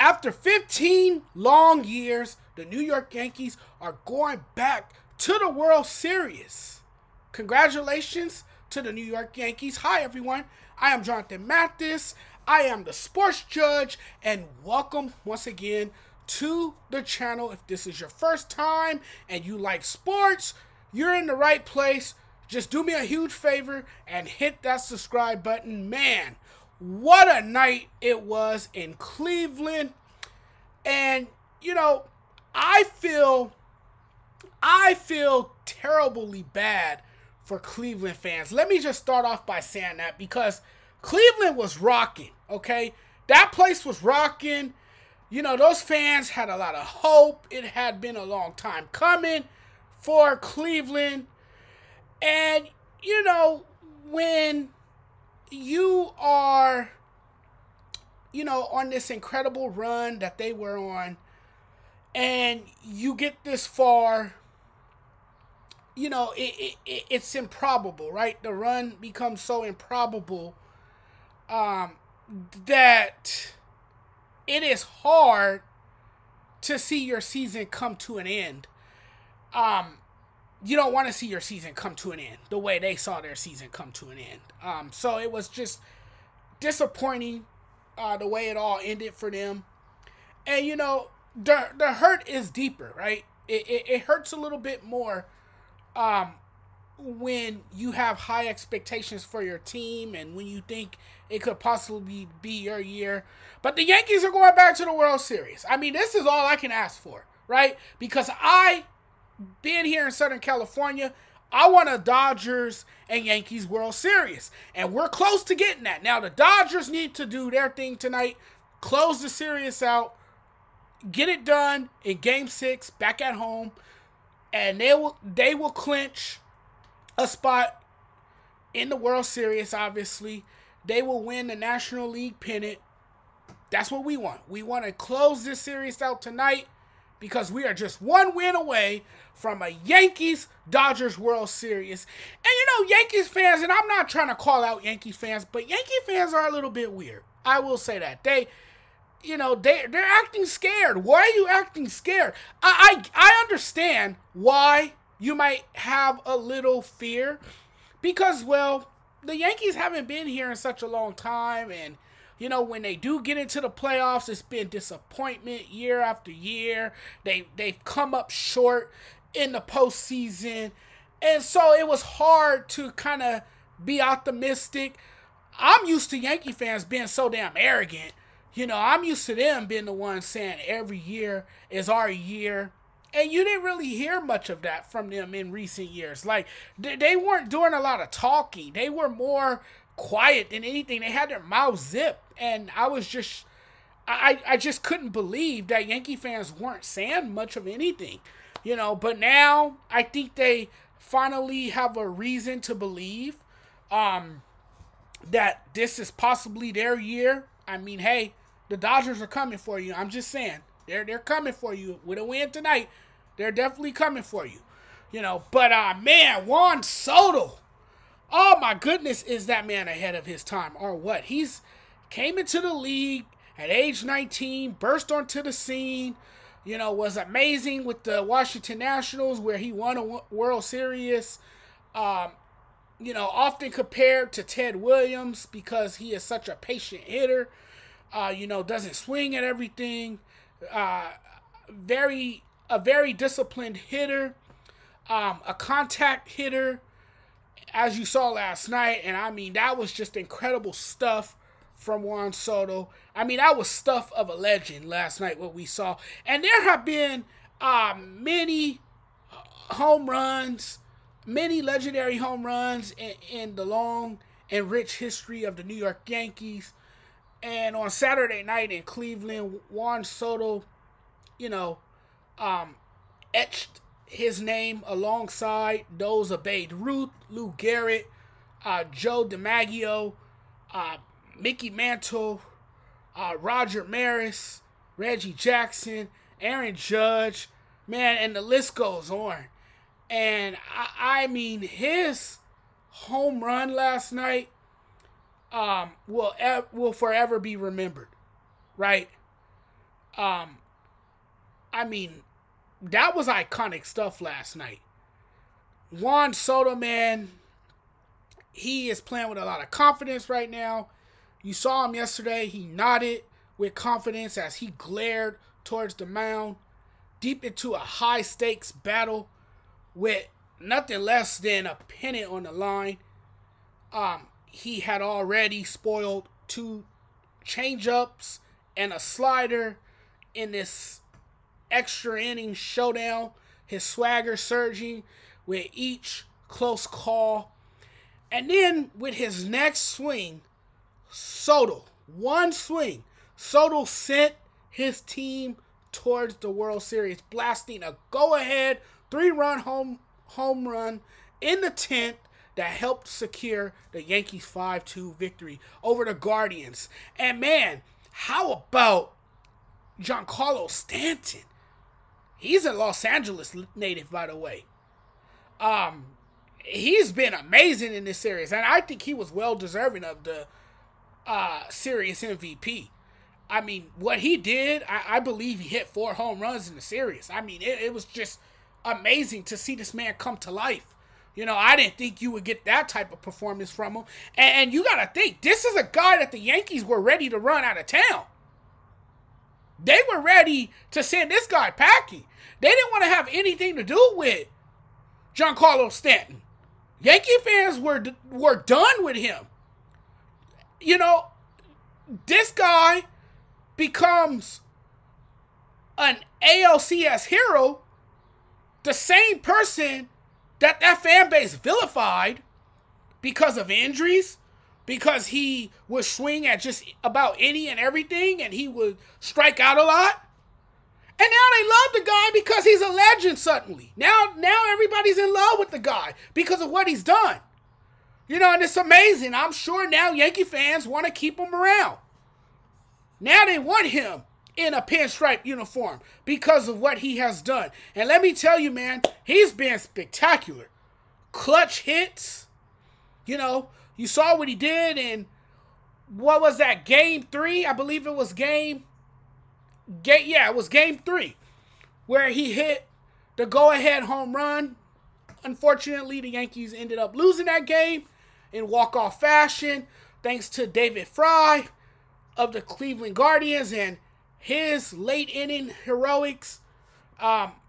After 15 long years, the New York Yankees are going back to the World Series. Congratulations to the New York Yankees. Hi, everyone. I am Jonathan Mathis. I am the sports judge, and welcome once again to the channel. If this is your first time and you like sports, you're in the right place. Just do me a huge favor and hit that subscribe button. Man, what a night it was in Cleveland. And, you know, I feel terribly bad for Cleveland fans. Let me just start off by saying that because Cleveland was rocking, okay? That place was rocking. You know, those fans had a lot of hope. It had been a long time coming for Cleveland. And, you know, when you are, you know, on this incredible run that they were on, and you get this far, you know, it's improbable, right? The run becomes so improbable that it is hard to see your season come to an end. You don't want to see your season come to an end the way they saw their season come to an end. So it was just disappointing the way it all ended for them. And, you know, the hurt is deeper, right? It hurts a little bit more when you have high expectations for your team and when you think it could possibly be your year. But the Yankees are going back to the World Series. I mean, this is all I can ask for, right? Because being here in Southern California, I want a Dodgers and Yankees World Series. And we're close to getting that. Now, the Dodgers need to do their thing tonight, close the series out, get it done in Game 6 back at home, and they will clinch a spot in the World Series, obviously. They will win the National League pennant. That's what we want. We want to close this series out tonight because we are just one win away from a Yankees-Dodgers World Series. And, you know, Yankees fans, and I'm not trying to call out Yankee fans, but Yankee fans are a little bit weird. I will say that. They're acting scared. Why are you acting scared? I understand why you might have a little fear because, well, the Yankees haven't been here in such a long time, and you know, when they do get into the playoffs, it's been disappointment year after year. They've come up short in the postseason. And so it was hard to kind of be optimistic. I'm used to Yankee fans being so damn arrogant. You know, I'm used to them being the ones saying every year is our year. And you didn't really hear much of that from them in recent years. Like, they weren't doing a lot of talking. They were more quiet than anything. They had their mouths zipped. And I just couldn't believe that Yankee fans weren't saying much of anything. You know, but now I think they finally have a reason to believe that this is possibly their year. I mean, hey, the Dodgers are coming for you. I'm just saying. They're coming for you. With a win tonight, they're definitely coming for you. You know, but man, Juan Soto. Oh my goodness, is that man ahead of his time or what? He's came into the league at age 19, burst onto the scene, you know, was amazing with the Washington Nationals where he won a World Series. You know, often compared to Ted Williams because he is such a patient hitter. You know, doesn't swing at everything. A very disciplined hitter. A contact hitter, as you saw last night. And I mean, that was just incredible stuff from Juan Soto. I mean, that was stuff of a legend last night, what we saw. And there have been many home runs, many legendary home runs in the long and rich history of the New York Yankees. And on Saturday night in Cleveland, Juan Soto, you know, etched his name alongside those of Babe Ruth, Lou Gehrig, Joe DiMaggio, Mickey Mantle, Roger Maris, Reggie Jackson, Aaron Judge, man, and the list goes on. And I mean, his home run last night will forever be remembered, right? Um, I mean, that was iconic stuff last night. Juan Soto, man, he is playing with a lot of confidence right now. You saw him yesterday. He nodded with confidence as he glared towards the mound, deep into a high-stakes battle with nothing less than a pennant on the line. He had already spoiled 2 changeups and a slider in this extra inning showdown. His swagger surging with each close call. And then with his next swing, one swing, Soto sent his team towards the World Series, blasting a go-ahead 3-run home run in the 10th that helped secure the Yankees 5-2 victory over the Guardians. And man, how about Giancarlo Stanton? He's a Los Angeles native, by the way. He's been amazing in this series, and I think he was well deserving of the series MVP. I mean, what he did, I believe he hit 4 home runs in the series. I mean, it was just amazing to see this man come to life. You know, I didn't think you would get that type of performance from him. And you got to think, this is a guy that the Yankees were ready to run out of town. They were ready to send this guy packing. They didn't want to have anything to do with Giancarlo Stanton. Yankee fans were done with him. You know, this guy becomes an ALCS hero, the same person that fan base vilified because of injuries, because he would swing at just about any and everything and he would strike out a lot. And now they love the guy because he's a legend suddenly. Now everybody's in love with the guy because of what he's done. You know, and it's amazing. I'm sure now Yankee fans want to keep him around. Now they want him in a pinstripe uniform because of what he has done. And let me tell you, man, he's been spectacular. Clutch hits. You know, you saw what he did in, what was that, Game 3? I believe it was Game 3, where he hit the go-ahead home run. Unfortunately, the Yankees ended up losing that game in walk-off fashion, thanks to David Fry of the Cleveland Guardians and his late-inning heroics.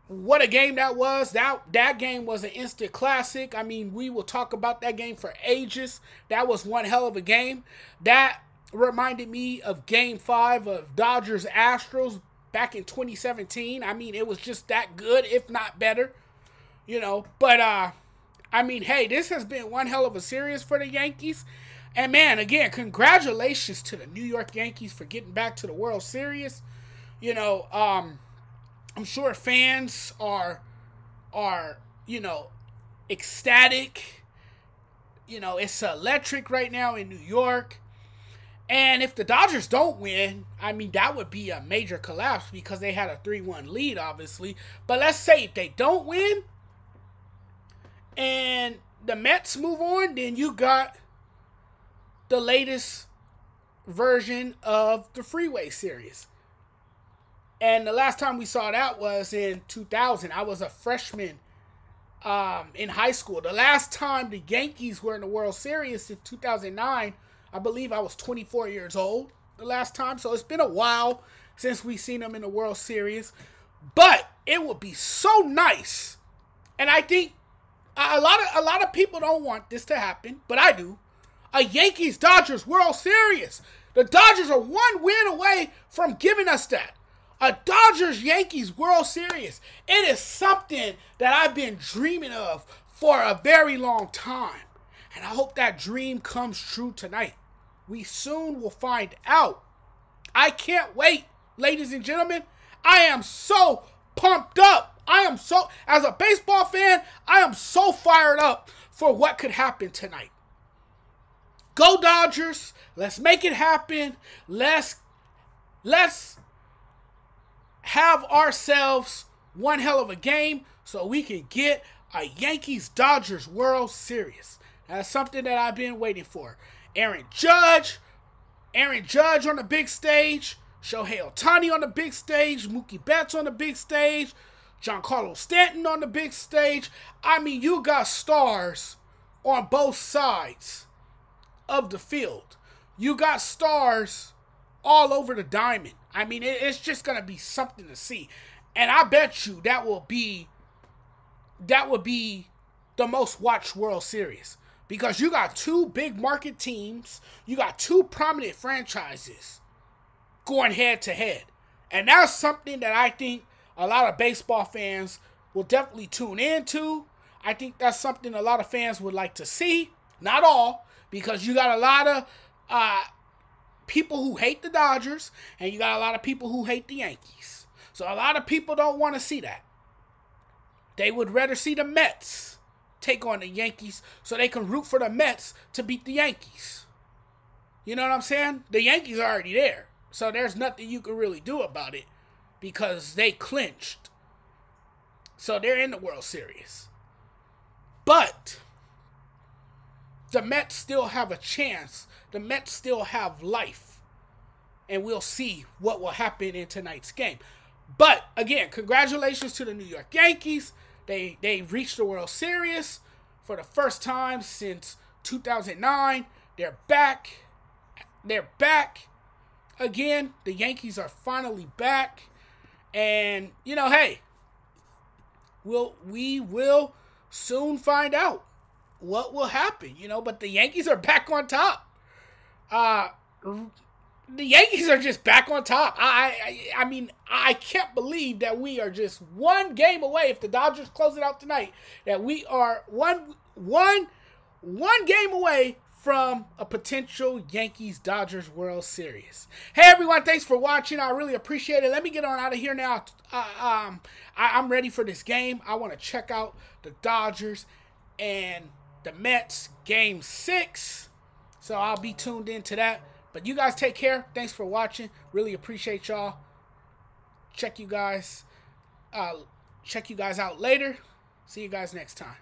What a game that was. That game was an instant classic. I mean, we will talk about that game for ages. That was one hell of a game. That reminded me of Game 5 of Dodgers-Astros back in 2017. I mean, it was just that good, if not better. You know, but, I mean, hey, this has been one hell of a series for the Yankees. And, man, again, congratulations to the New York Yankees for getting back to the World Series. You know, I'm sure fans are, you know, ecstatic. You know, it's electric right now in New York. And if the Dodgers don't win, I mean, that would be a major collapse because they had a 3-1 lead, obviously. But let's say if they don't win and the Mets move on, then you got the latest version of the Freeway Series. And the last time we saw that was in 2000. I was a freshman in high school. The last time the Yankees were in the World Series in 2009, I believe I was 24 years old the last time. So it's been a while since we've seen them in the World Series. But it would be so nice. And I think a lot of people don't want this to happen, but I do. A Yankees-Dodgers World Series. The Dodgers are one win away from giving us that. A Dodgers-Yankees World Series. It is something that I've been dreaming of for a very long time. And I hope that dream comes true tonight. We soon will find out. I can't wait, ladies and gentlemen. I am so pumped up. As a baseball fan, I am so fired up for what could happen tonight. Go Dodgers. Let's make it happen. Let's have ourselves one hell of a game so we can get a Yankees-Dodgers World Series. That's something that I've been waiting for. Aaron Judge on the big stage Shohei Ohtani on the big stage, Mookie Betts on the big stage, Giancarlo Stanton on the big stage. I mean, you got stars on both sides of the field. You got stars all over the diamond. I mean, it's just going to be something to see. And I bet you that would be the most watched World Series. Because you got two big market teams. You got two prominent franchises going head to head. And that's something that I think a lot of baseball fans will definitely tune into. I think that's something a lot of fans would like to see. Not all, because you got a lot of people who hate the Dodgers, and you got a lot of people who hate the Yankees. So a lot of people don't want to see that. They would rather see the Mets take on the Yankees so they can root for the Mets to beat the Yankees. You know what I'm saying? The Yankees are already there. So there's nothing you can really do about it because they clinched. So they're in the World Series. But the Mets still have a chance. The Mets still have life. And we'll see what will happen in tonight's game. But, again, congratulations to the New York Yankees. They reached the World Series for the first time since 2009. They're back. They're back. Again, the Yankees are finally back. And, you know, hey, we will soon find out what will happen, you know. But the Yankees are back on top. The Yankees are just back on top. I mean, I can't believe that we are just one game away. If the Dodgers close it out tonight, that we are one game away from a potential Yankees-Dodgers World Series. Hey, everyone, thanks for watching. I really appreciate it. Let me get on out of here now. I'm ready for this game. I want to check out the Dodgers and the Mets Game 6. So I'll be tuned into that. But you guys take care. Thanks for watching. Really appreciate y'all. Check you guys out later. See you guys next time.